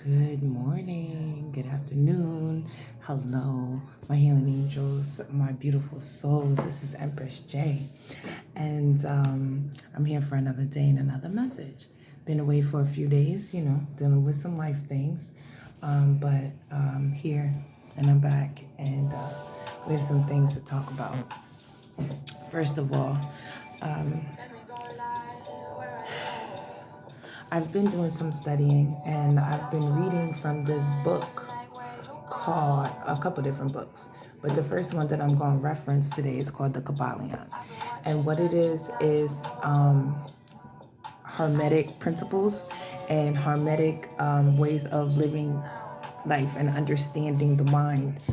Good morning, good afternoon, hello, my healing angels, my beautiful souls. This is Empress J, and I'm here for another day and another message. Been away for a few days, dealing with some life things, but here and I'm back, and we have some things to talk about. First of all, um, I've been doing some studying, and I've been reading from this book called a couple different books, but the first one that I'm going to reference today is called the Kabalian. And what it is Hermetic Principles and Hermetic ways of living life and understanding the mind.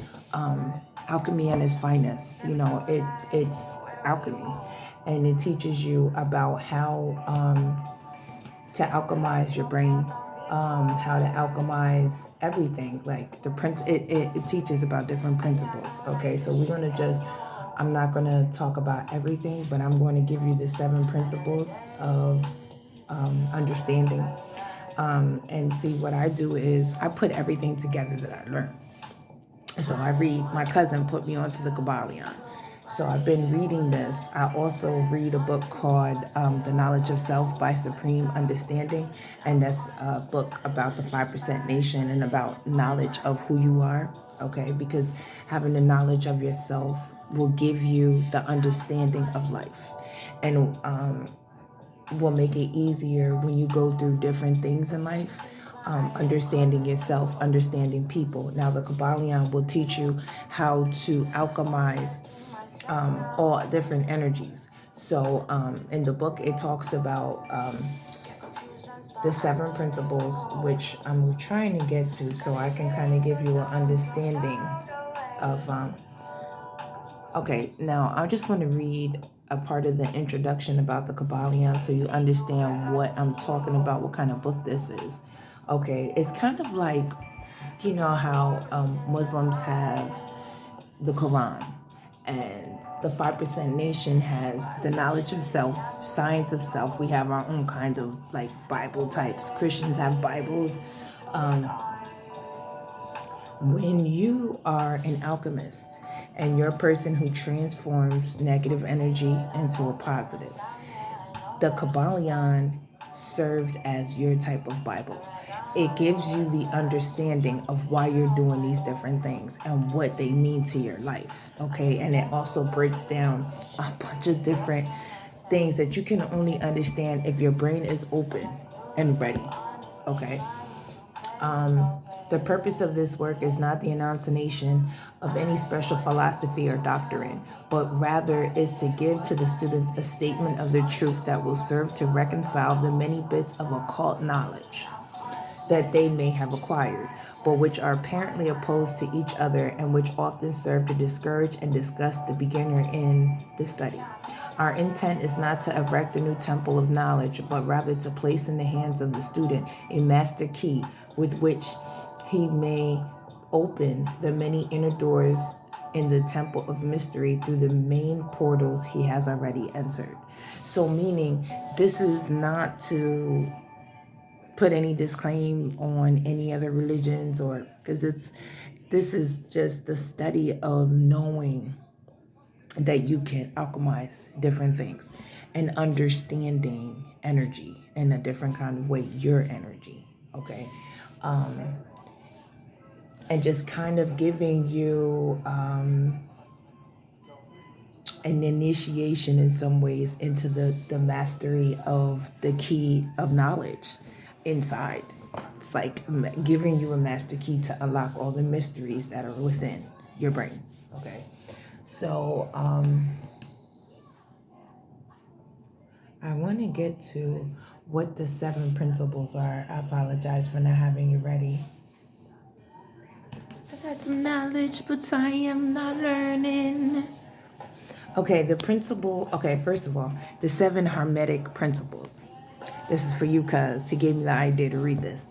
Alchemy at its finest. It's alchemy, and it teaches you about how to alchemize your brain, how to alchemize everything. Like it teaches about different principles. Okay, so I'm not gonna talk about everything, but I'm going to give you the 7 principles of understanding. And see, what I do is I put everything together that I learned. So I read, my cousin put me onto the Kabalian. So I've been reading this. I also read a book called The Knowledge of Self by Supreme Understanding. And that's a book about the 5% nation and about knowledge of who you are. Okay, because having the knowledge of yourself will give you the understanding of life. And will make it easier when you go through different things in life. Understanding yourself, understanding people. Now, the Kabalion will teach you how to alchemize all different energies. So, in the book, it talks about the 7 principles, which I'm trying to get to, so I can kind of give you an understanding of. Okay, now I just want to read a part of the introduction about the Kabalion so you understand what I'm talking about, what kind of book this is. Okay, it's kind of like, how Muslims have the Quran, and the 5% nation has the knowledge of self, science of self. We have our own kind of like Bible types. Christians have Bibles. Um, when you are an alchemist and you're a person who transforms negative energy into a positive, the Kabalion serves as your type of Bible. It gives you the understanding of why you're doing these different things and what they mean to your life. Okay, and it also breaks down a bunch of different things that you can only understand if your brain is open and ready. Okay. The purpose of this work is not the enunciation of any special philosophy or doctrine, but rather is to give to the students a statement of the truth that will serve to reconcile the many bits of occult knowledge that they may have acquired, but which are apparently opposed to each other and which often serve to discourage and disgust the beginner in the study. Our intent is not to erect a new temple of knowledge, but rather to place in the hands of the student a master key with which he may open the many inner doors in the temple of mystery through the main portals he has already entered. So, meaning, this is not to put any disclaim on any other religions, or because this is just the study of knowing that you can alchemize different things and understanding energy in a different kind of way, your energy. Okay. um and just kind of giving you an initiation in some ways into the mastery of the key of knowledge inside. It's like giving you a master key to unlock all the mysteries that are within your brain. Okay. So I want to get to what the 7 principles are. I apologize for not having you ready. I got some knowledge, but I am not learning. Okay, first of all, the 7 Hermetic Principles. This is for you, cuz he gave me the idea to read this.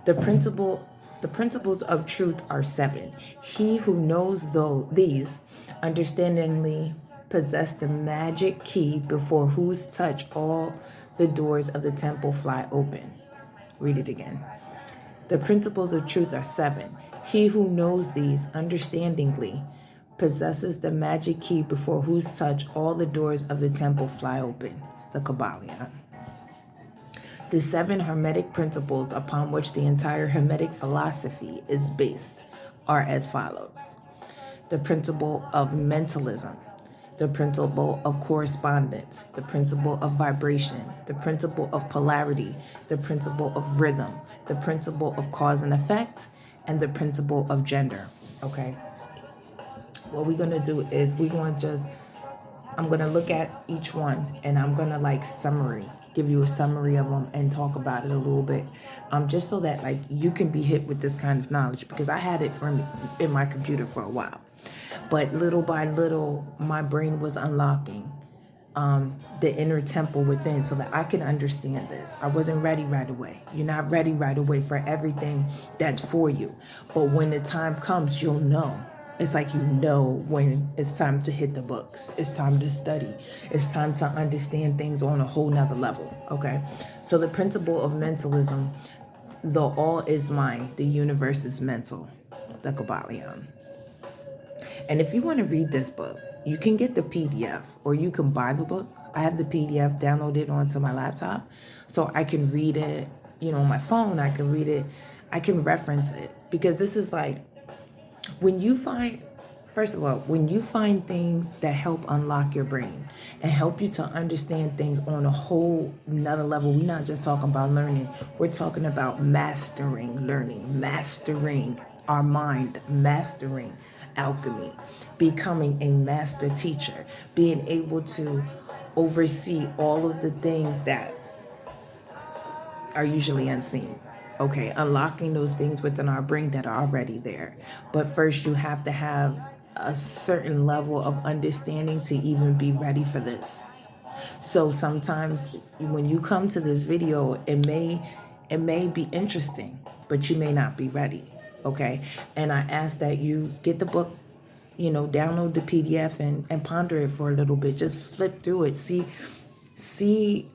The principles of truth are 7. He who knows these understandingly possess the magic key before whose touch all the doors of the temple fly open. Read it again. The principles of truth are 7. He who knows these understandingly possesses the magic key before whose touch all the doors of the temple fly open. The Kabalian. The 7 Hermetic principles upon which the entire Hermetic philosophy is based are as follows. The principle of mentalism, the principle of correspondence, the principle of vibration, the principle of polarity, the principle of rhythm, the principle of cause and effect, and the principle of gender. Okay. What we're going to do is I'm going to look at each one and I'm going to give you a summary of them and talk about it a little bit. Just so that you can be hit with this kind of knowledge, because I had it in my computer for a while. But little by little, my brain was unlocking the inner temple within so that I can understand this. I wasn't ready right away. You're not ready right away for everything that's for you. But when the time comes, you'll know. It's like when it's time to hit the books. It's time to study. It's time to understand things on a whole nother level, okay? So the principle of mentalism, the all is mind, the universe is mental, the Kabalian. And if you want to read this book, you can get the PDF or you can buy the book. I have the PDF downloaded onto my laptop so I can read it, on my phone. I can read it. I can reference it, because this is when you find things that help unlock your brain and help you to understand things on a whole nother level. We're not just talking about learning. We're talking about mastering learning, mastering our mind, mastering alchemy, becoming a master teacher, being able to oversee all of the things that are usually unseen. Okay, unlocking those things within our brain that are already there. But first, you have to have a certain level of understanding to even be ready for this. So sometimes when you come to this video, it may be interesting, but you may not be ready. Okay, and I ask that you get the book, download the PDF and ponder it for a little bit. Just flip through it, see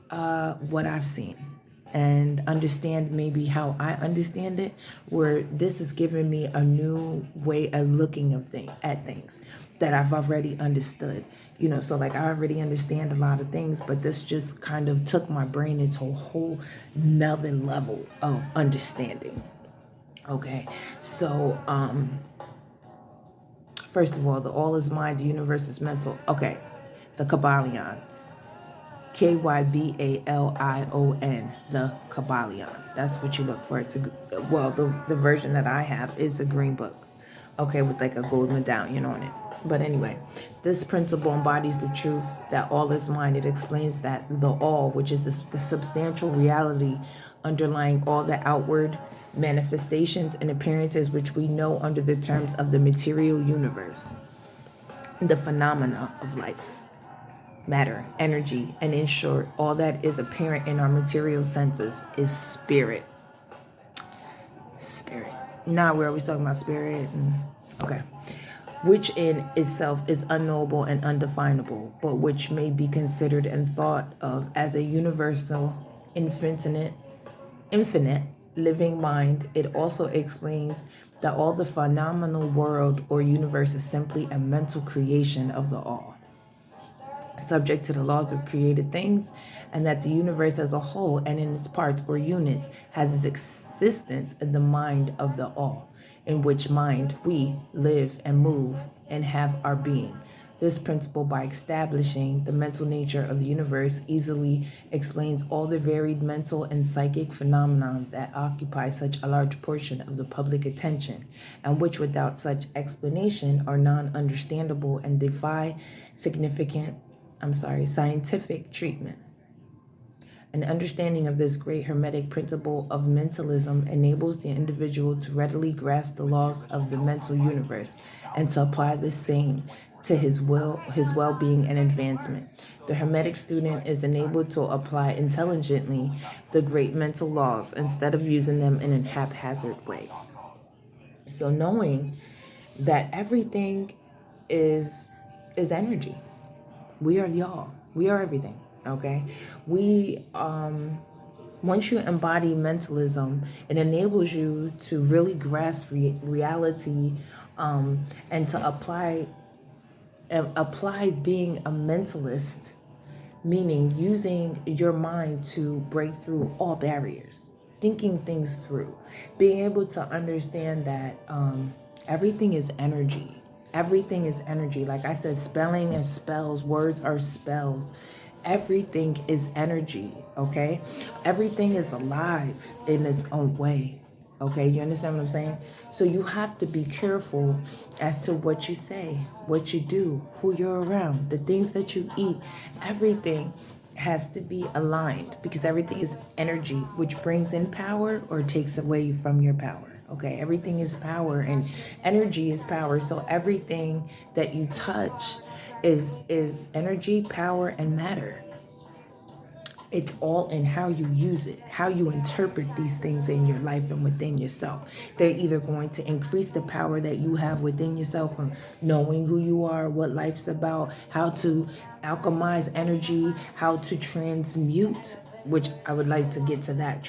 what I've seen, and understand maybe how I understand it, where this is giving me a new way of looking at things that I've already understood. So I already understand a lot of things, but this just kind of took my brain into a whole nother level of understanding. Okay, so first of all, the all is mind, the universe is mental. Okay, the Kabalian. Kybalion, the Kabalian. That's what you look for. The version that I have is a green book, okay, with a gold medallion on it. But anyway, this principle embodies the truth that all is mind. It explains that the all, which is the substantial reality underlying all the outward manifestations and appearances which we know under the terms of the material universe, the phenomena of life, matter, energy, and in short, all that is apparent in our material senses is spirit. Spirit. Now we're always talking about spirit. Okay. Which in itself is unknowable and undefinable, but which may be considered and thought of as a universal, infinite living mind. It also explains that all the phenomenal world or universe is simply a mental creation of the all, subject to the laws of created things, and that the universe as a whole and in its parts or units has its existence in the mind of the all, in which mind we live and move and have our being. This principle, by establishing the mental nature of the universe, easily explains all the varied mental and psychic phenomena that occupy such a large portion of the public attention, and which without such explanation are non-understandable and defy scientific treatment. An understanding of this great Hermetic principle of mentalism enables the individual to readily grasp the laws of the mental universe and to apply the same to his well-being and advancement. The Hermetic student is enabled to apply intelligently the great mental laws instead of using them in a haphazard way. So knowing that everything is energy. We are y'all. We are everything. Okay. We Once you embody mentalism, it enables you to really grasp reality, and to apply being a mentalist, meaning using your mind to break through all barriers, thinking things through, being able to understand that everything is energy. Everything is energy. Like I said, spelling is spells, words are spells. Everything is energy, okay? Everything is alive in its own way. Okay, you understand what I'm saying? So you have to be careful as to what you say, what you do, who you're around, the things that you eat. Everything has to be aligned because everything is energy, which brings in power or takes away from your power. Okay, everything is power and energy is power. So everything that you touch is energy, power, and matter. It's all in how you use it, how you interpret these things in your life and within yourself. They're either going to increase the power that you have within yourself from knowing who you are, what life's about, how to alchemize energy, how to transmute, which I would like to get to that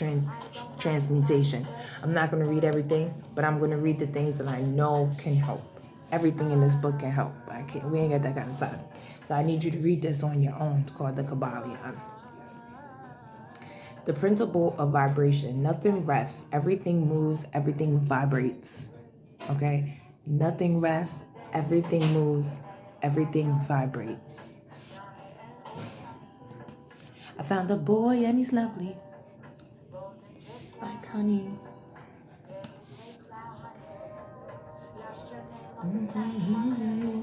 transmutation. I'm not going to read everything, but I'm going to read the things that I know can help. Everything in this book can help. We ain't got that kind of time. So I need you to read this on your own. It's called the Kabalian. The principle of vibration. Nothing rests. Everything moves. Everything vibrates. Okay? Nothing rests. Everything moves. Everything vibrates. I found a boy and he's lovely. Like honey. Mm-hmm.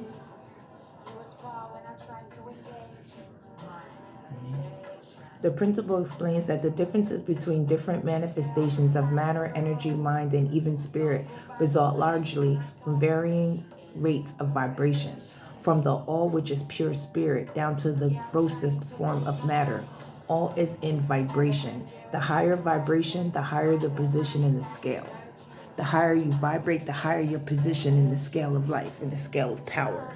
The principle explains that the differences between different manifestations of matter, energy, mind, and even spirit result largely from varying rates of vibration, from the all which is pure spirit down to the grossest form of matter. All is in vibration. The higher vibration, the higher the position in the scale. The higher you vibrate, the higher your position in the scale of life, in the scale of power.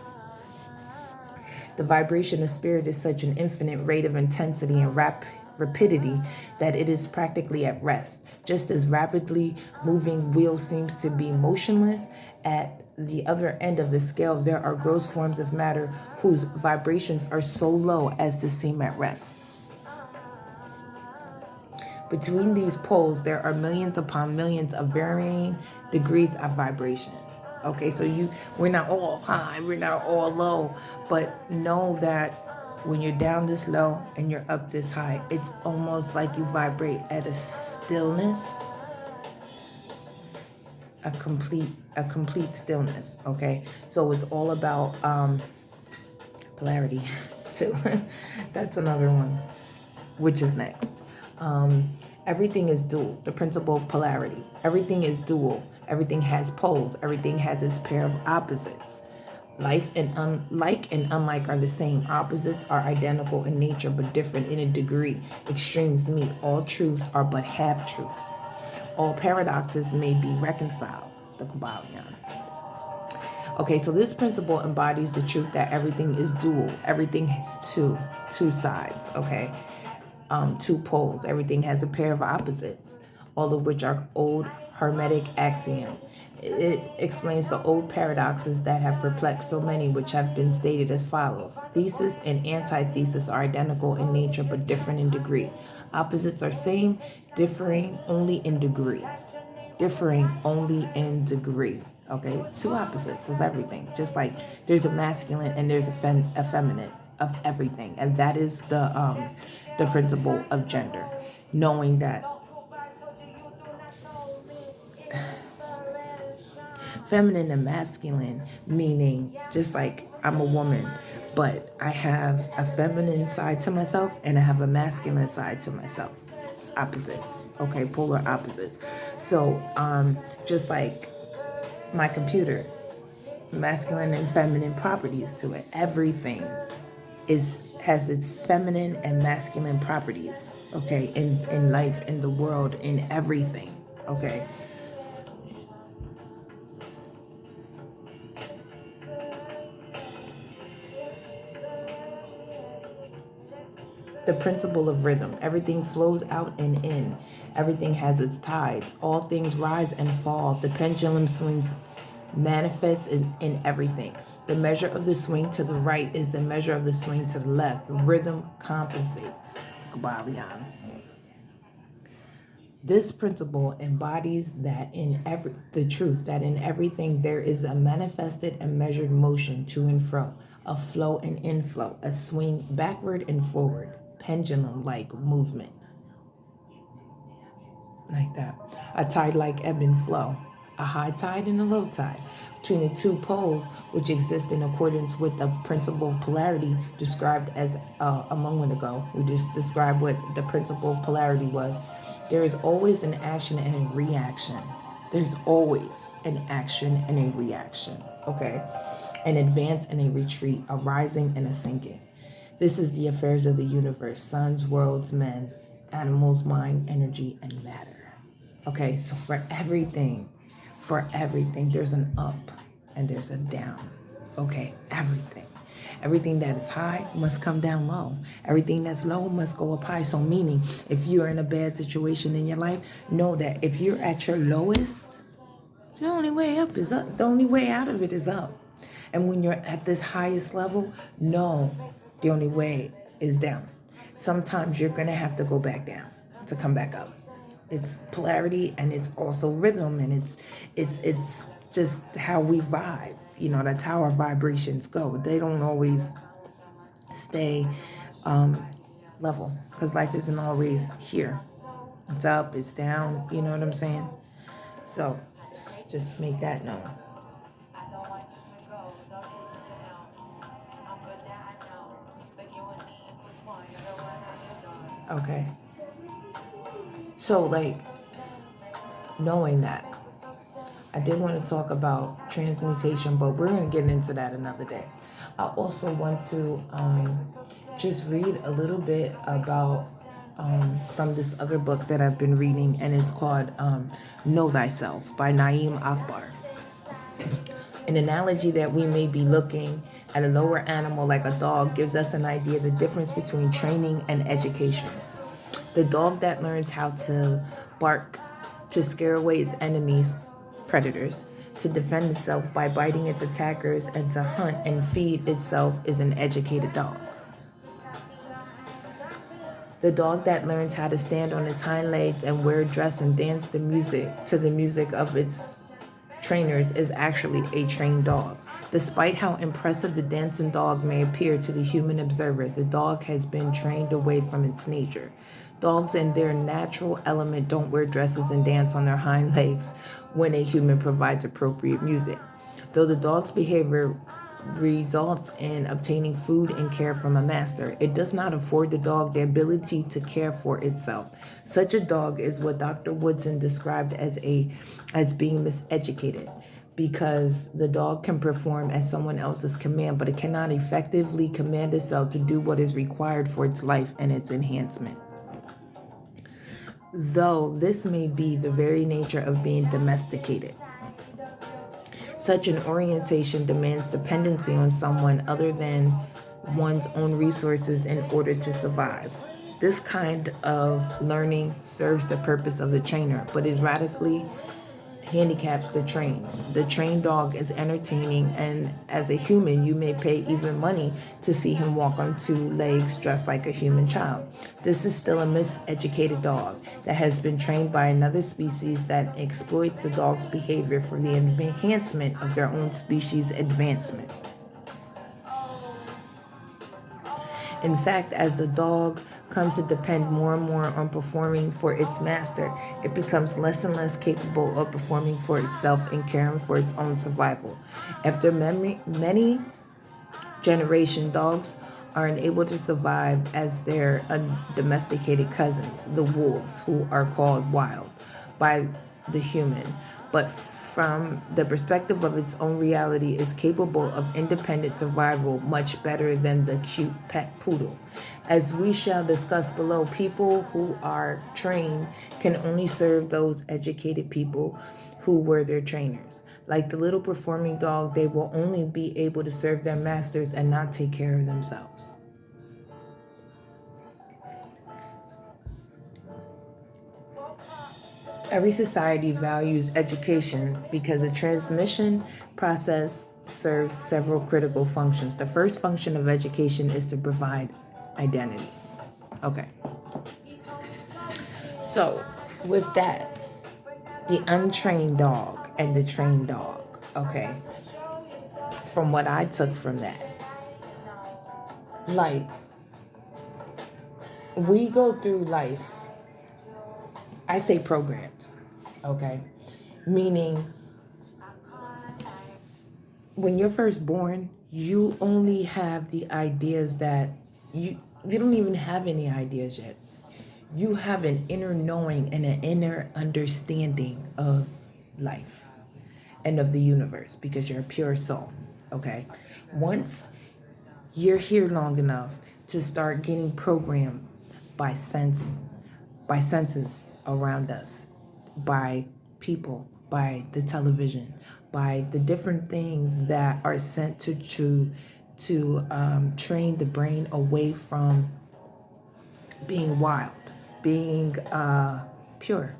The vibration of spirit is such an infinite rate of intensity and rapidity that it is practically at rest. Just as rapidly moving wheel seems to be motionless, at the other end of the scale, there are gross forms of matter whose vibrations are so low as to seem at rest. Between these poles, there are millions upon millions of varying degrees of vibration. Okay, so we're not all high, we're not all low, but know that when you're down this low and you're up this high, it's almost like you vibrate at a stillness, a complete stillness. Okay, so it's all about polarity too. That's another one, which is next. Everything is dual, the principle of polarity. Everything is dual. Everything has poles. Everything has its pair of opposites. Life and like and unlike are the same. Opposites are identical in nature but different in a degree. Extremes meet. All truths are but half-truths. All paradoxes may be reconciled. The Kabalian. Okay, so this principle embodies the truth that everything is dual. Everything has two sides, okay? Two poles. Everything has a pair of opposites, all of which are old Hermetic axiom. It explains the old paradoxes that have perplexed so many, which have been stated as follows. Thesis and antithesis are identical in nature but different in degree. Opposites are same, differing only in degree. Differing only in degree. Okay, two opposites of everything. Just like there's a masculine and there's a feminine of everything, and that is the principle of gender. Knowing that feminine and masculine, meaning just like I'm a woman, but I have a feminine side to myself and I have a masculine side to myself. Opposites, okay, polar opposites. So, just like my computer, masculine and feminine properties to it. Everything has its feminine and masculine properties, okay, in life, in the world, in everything, okay. The principle of rhythm. Everything flows out and in. Everything has its tides. All things rise and fall. The pendulum swings manifests in everything. The measure of the swing to the right is the measure of the swing to the left. Rhythm compensates. Kabalian. This principle embodies that the truth that in everything there is a manifested and measured motion to and fro, a flow and inflow, a swing backward and forward, pendulum-like movement. Like that. A tide like ebb and flow, a high tide and a low tide. Between the two poles, which exist in accordance with the principle of polarity described as a moment ago, we just described what the principle of polarity was. There is always an action and a reaction. There's always an action and a reaction, okay? An advance and a retreat, a rising and a sinking. This is the affairs of the universe, suns, worlds, men, animals, mind, energy, and matter. Okay, so for everything, there's an up and there's a down. Okay, everything. Everything that is high must come down low. Everything that's low must go up high. So meaning, if you're in a bad situation in your life, know that if you're at your lowest, the only way up is up. The only way out of it is up. And when you're at this highest level, no, the only way is down. Sometimes you're going to have to go back down to come back up. It's polarity and it's also rhythm, and it's just how we vibe. You know, that's how our vibrations go. They don't always stay level, because life isn't always here. It's up, it's down, you know what I'm saying? So just make that known. Okay. So, like, knowing that, I did want to talk about transmutation, but we're going to get into that another day. I also want to just read a little bit about from this other book that I've been reading, and it's called Know Thyself by Naeem Akbar. An analogy that we may be looking at a lower animal like a dog gives us an idea of the difference between training and education. The dog that learns how to bark to scare away its enemies, predators, to defend itself by biting its attackers, and to hunt and feed itself is an educated dog. The dog that learns how to stand on its hind legs and wear a dress and dance to the music of its trainers is actually a trained dog. Despite how impressive the dancing dog may appear to the human observer, the dog has been trained away from its nature. Dogs in their natural element don't wear dresses and dance on their hind legs when a human provides appropriate music. Though the dog's behavior results in obtaining food and care from a master, it does not afford the dog the ability to care for itself. Such a dog is what Dr. Woodson described as being miseducated, because the dog can perform at someone else's command, but it cannot effectively command itself to do what is required for its life and its enhancement. Though this may be the very nature of being domesticated, such an orientation demands dependency on someone other than one's own resources in order to survive. This kind of learning serves the purpose of the trainer, but is radically handicaps the trained. The trained dog is entertaining, and as a human, you may pay even money to see him walk on two legs dressed like a human child. This is still a miseducated dog that has been trained by another species that exploits the dog's behavior for the enhancement of their own species' advancement. In fact, as the dog comes to depend more and more on performing for its master, it becomes less and less capable of performing for itself and caring for its own survival. After many generations, dogs are unable to survive as their undomesticated cousins, the wolves, who are called wild by the human, but from the perspective of its own reality is capable of independent survival much better than the cute pet poodle. As we shall discuss below, people who are trained can only serve those educated people who were their trainers. Like the little performing dog, they will only be able to serve their masters and not take care of themselves. Every society values education because the transmission process serves several critical functions. The first function of education is to provide identity. Okay. So, with that, the untrained dog and the trained dog. Okay. From what I took from that, like, we go through life, I say programmed. Okay. Meaning, when you're first born, you only have the ideas that you don't even have any ideas yet. You have an inner knowing and an inner understanding of life and of the universe because you're a pure soul. Okay. Once you're here long enough to start getting programmed by senses around us, by people, by the television, by the different things that are sent to train the brain away from being wild, being pure.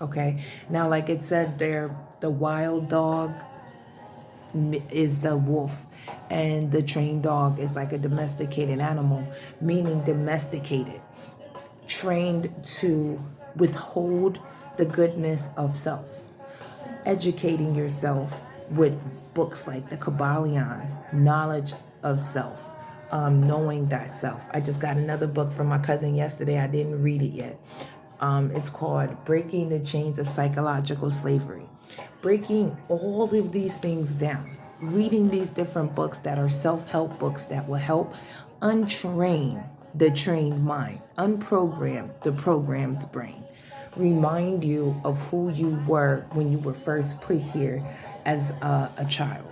Okay. Now, like it said there, the wild dog is the wolf, and the trained dog is like a domesticated animal, meaning domesticated, trained to withhold the goodness of self. Educating yourself with books like the Kabalian, knowledge of self, knowing thyself. I just got another book from my cousin yesterday. I didn't read it yet. It's called Breaking the Chains of Psychological Slavery. Breaking all of these things down. Reading these different books that are self-help books that will help untrain the trained mind, unprogram the programmed brain. Remind you of who you were when you were first put here as a child,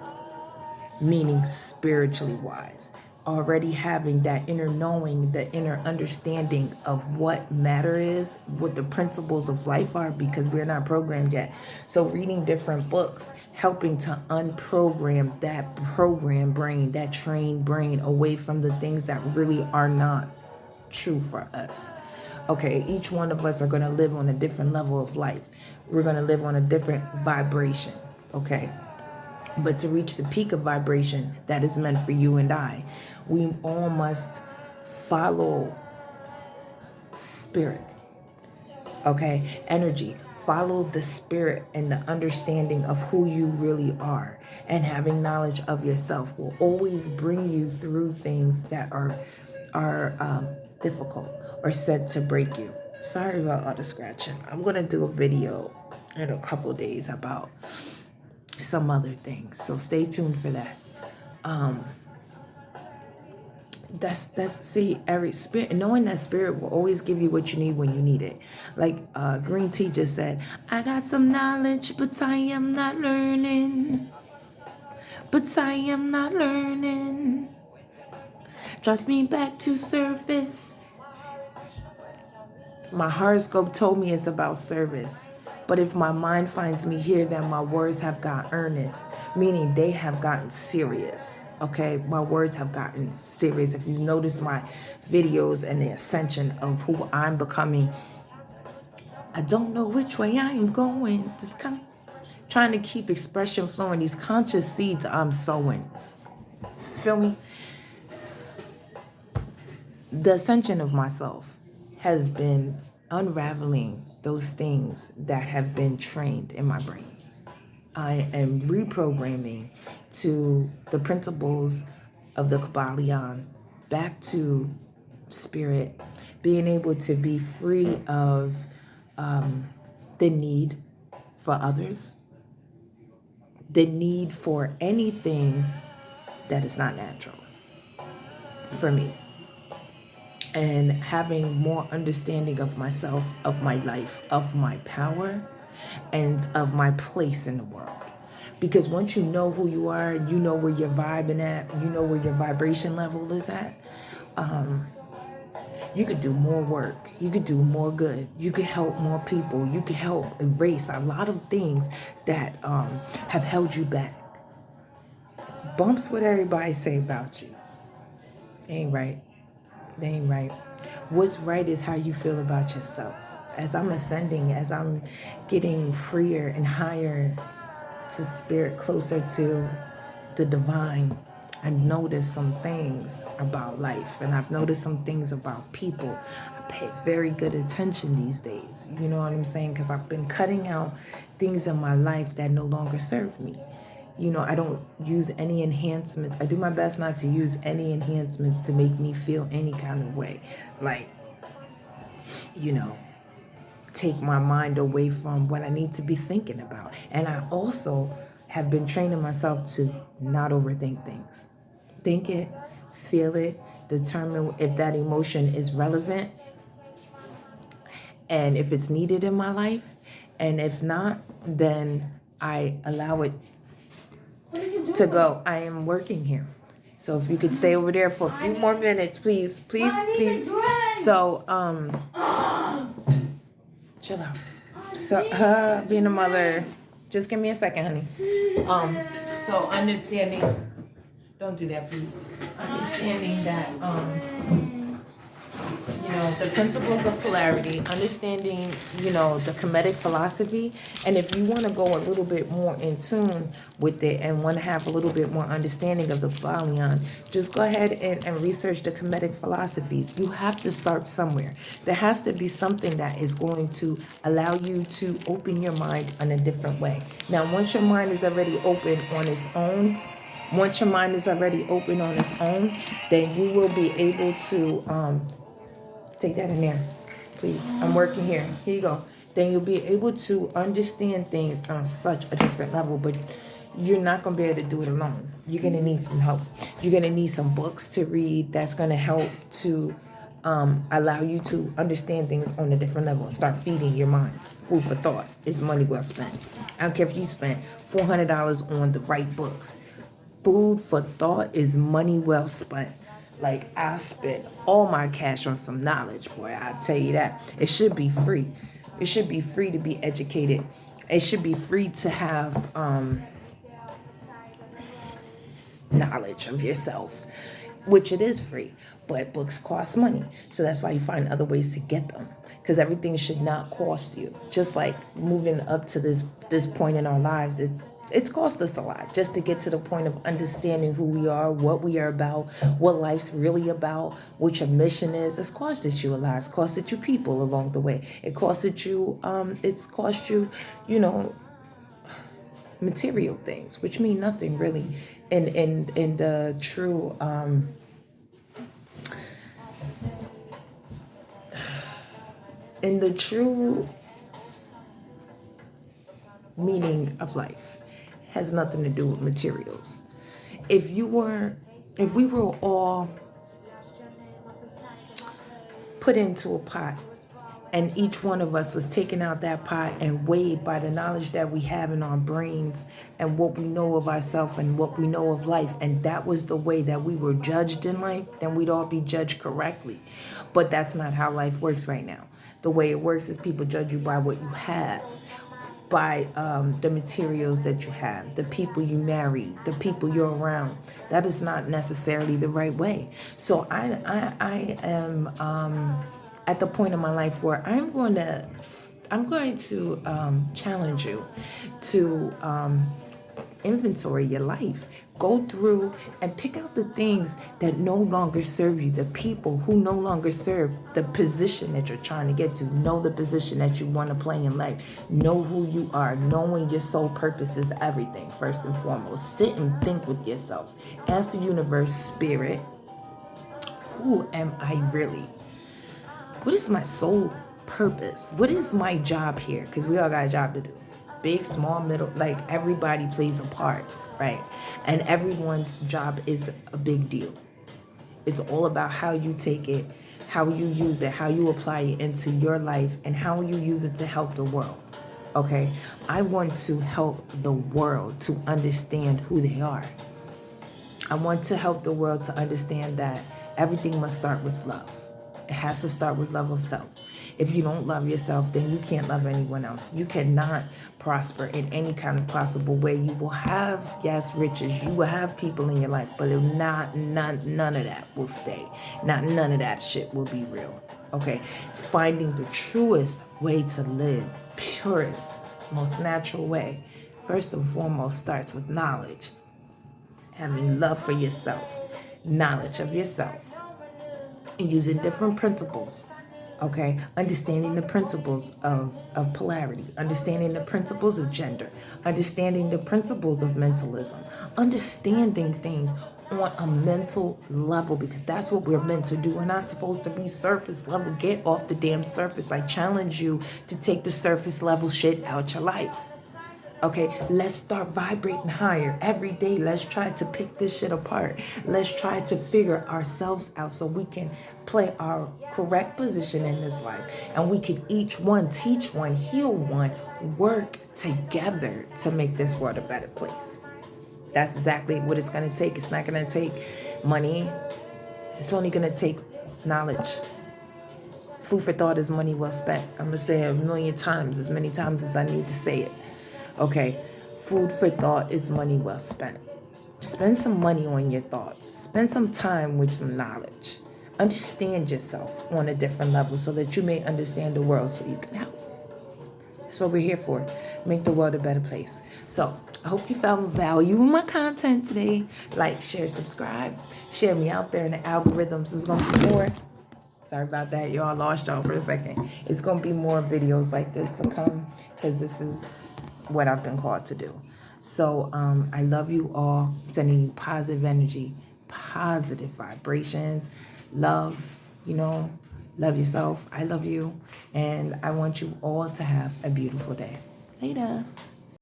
meaning spiritually wise. Already having that inner knowing, the inner understanding of what matter is, what the principles of life are, because we're not programmed yet. So reading different books, helping to unprogram that programmed brain, that trained brain away from the things that really are not true for us. Okay, each one of us are going to live on a different level of life. We're going to live on a different vibration. Okay. But to reach the peak of vibration that is meant for you and I, we all must follow spirit. Okay, energy. Follow the spirit and the understanding of who you really are, and having knowledge of yourself will always bring you through things that are difficult or said to break you. Sorry about all the scratching. I'm gonna do a video in a couple days about some other things, so stay tuned for that. That's see, every spirit, knowing that spirit will always give you what you need when you need it. Like Green Tea just said, I got some knowledge, but I am not learning. But I am not learning. Drives me back to surface. My horoscope told me it's about service. But if my mind finds me here, then my words have got earnest, meaning they have gotten serious. Okay, my words have gotten serious. If you notice my videos and the ascension of who I'm becoming, I don't know which way I am going. Just kind of trying to keep expression flowing. These conscious seeds I'm sowing. Feel me? The ascension of myself has been unraveling those things that have been trained in my brain. I am reprogramming to the principles of the Kabalian, back to spirit, being able to be free of the need for others, the need for anything that is not natural for me, and having more understanding of myself, of my life, of my power, and of my place in the world. Because once you know who you are, you know where you're vibing at, you know where your vibration level is at, you could do more work. You could do more good. You could help more people. You could help erase a lot of things that have held you back. Bumps what everybody say about you. They ain't right. They ain't right. What's right is how you feel about yourself. as I'm ascending, as I'm getting freer and higher to spirit, closer to the divine, I've noticed some things about life, and I've noticed some things about people. I pay very good attention these days. You know what I'm saying? Because I've been cutting out things in my life that no longer serve me. I don't use any enhancements. I do my best not to use any enhancements to make me feel any kind of way. Like, take my mind away from what I need to be thinking about. And I also have been training myself to not overthink things. Think it, feel it, determine if that emotion is relevant and if it's needed in my life. And if not, then I allow it to go. I am working here. So if you could stay over there for a few more minutes, please, please, please. So, chill out. So, being a mother, just give me a second, honey. So understanding, don't do that, please. Understanding that, the principles of polarity, understanding, the Hermetic philosophy. And if you want to go a little bit more in tune with it and want to have a little bit more understanding of the Kabalian, just go ahead and research the Hermetic philosophies. You have to start somewhere. There has to be something that is going to allow you to open your mind in a different way. Now, once your mind is already open on its own, then you will be able to take that in there, please. I'm working here. Here you go. Then you'll be able to understand things on such a different level, but you're not going to be able to do it alone. You're going to need some help. You're going to need some books to read that's going to help to allow you to understand things on a different level and start feeding your mind. Food for thought is money well spent. I don't care if you spent $400 on the right books. Food for thought is money well spent. Like, I spent all my cash on some knowledge, boy. I tell you that. It should be free. It should be free to be educated. It should be free to have knowledge of yourself, which it is free. But books cost money. So that's why you find other ways to get them. Because everything should not cost you. Just like moving up to this point in our lives, it's cost us a lot just to get to the point of understanding who we are, what we are about, what life's really about, what your mission is. It's costed you a lot. It's costed you people along the way. It costed you, material things, which mean nothing really in the true, meaning of life. Has nothing to do with materials. If we were all put into a pot and each one of us was taking out that pot and weighed by the knowledge that we have in our brains and what we know of ourselves and what we know of life, and that was the way that we were judged in life, then we'd all be judged correctly. But that's not how life works right now. The way it works is people judge you by what you have, by the materials that you have, the people you marry, the people you're around. That is not necessarily the right way. So I am at the point in my life where I'm going to challenge you to inventory your life. Go through and pick out the things that no longer serve you, the people who no longer serve the position that you're trying to get to. Know the position that you want to play in life. Know who you are. Knowing your soul purpose is everything, first and foremost. Sit and think with yourself. Ask the universe, spirit, who am I really? What is my soul purpose? What is my job here? Because we all got a job to do. Big, small, middle, like everybody plays a part, right? And everyone's job is a big deal. It's all about how you take it, how you use it, how you apply it into your life, and how you use it to help the world, okay? I want to help the world to understand who they are. I want to help the world to understand that everything must start with love. It has to start with love of self. If you don't love yourself, then you can't love anyone else. You cannot prosper in any kind of possible way. You will have, yes, riches. You will have people in your life, but none of that will stay. None of that shit will be real. Okay? Finding the truest way to live, purest, most natural way, first and foremost starts with knowledge. Having love for yourself, knowledge of yourself, and using different principles. Okay, understanding the principles of polarity, understanding the principles of gender, understanding the principles of mentalism, understanding things on a mental level, because that's what we're meant to do. We're not supposed to be surface level. Get off the damn surface. I challenge you to take the surface level shit out your life. Okay, let's start vibrating higher every day. Let's try to pick this shit apart. Let's try to figure ourselves out so we can play our correct position in this life. And we can each one teach one, heal one, work together to make this world a better place. That's exactly what it's going to take. It's not going to take money. It's only going to take knowledge. Food for thought is money well spent. I'm going to say it a million times, as many times as I need to say it. Okay, food for thought is money well spent. Spend some money on your thoughts. Spend some time with some knowledge. Understand yourself on a different level so that you may understand the world so you can help. That's what we're here for. Make the world a better place. So I hope you found value in my content today. Like, share, subscribe. Share me out there in the algorithms. There's going to be more. Sorry about that. Y'all lost y'all for a second. It's going to be more videos like this to come because this is what I've been called to do. So I love you all. Sending you positive energy, positive vibrations, love, love yourself. I love you. And I want you all to have a beautiful day. Later.